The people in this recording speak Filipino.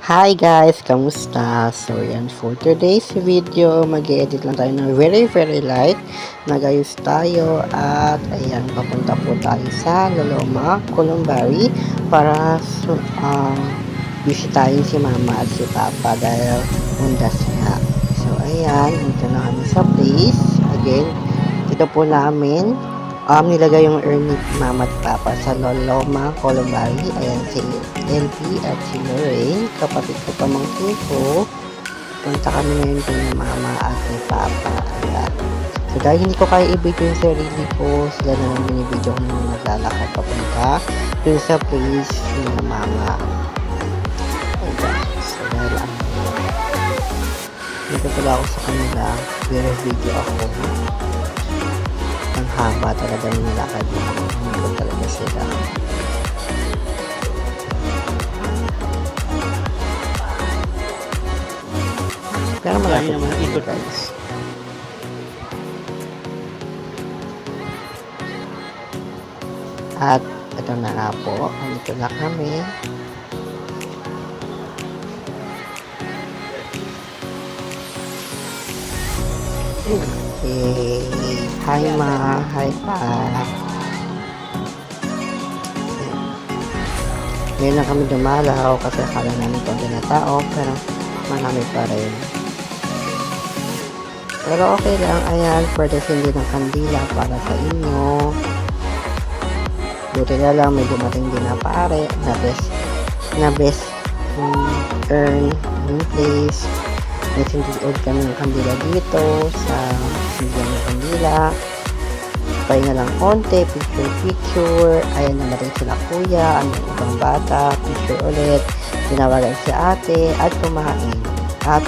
Hi guys, kamusta? So yan, for today's video, mag-edit lang tayo ng very light. Nagayos tayo at ayan, papunta po tayo sa Loloma, Columbari para bisitahin si mama at si papa dahil undas nga. So ayan, dito na kami sa place. Again, dito po namin nilagay yung urn ni mama at papa sa Loloma, Columbari. Ayan si LP at si Lorraine, kapatid ko pamangkin ko. Punta kami ngayon kay mama at ni papa. Ayan. So dahil hindi ko kaya i-video yung sarili ko, sila na lang binibidyo ko nung naglalakad papunta dun sa place ni mama. Ayan. So dahil dito pala ako sa kanila, video ako. Ang haba talaga ng nilakad nila. Hindi talaga sila. Pero malaki naman dito guys. At ito na nga po. Andito na kami. Okay. Hi ma. Hi pa. Ngayon lang kami dumalaw kasi akala namin konti na tao pero marami pa rin. Pero okay lang. Ayan, pwede hindi ng kandila para sa inyo. Buti na lang may dumating din na pare na best earn in place. May sindiod kami ng kandila dito sa sindihan ng kandila. Pahinga lang konti, picture. Ayan naman sila kuya, ang ibang bata, picture ulit. Tinawagan si ate at kumain. At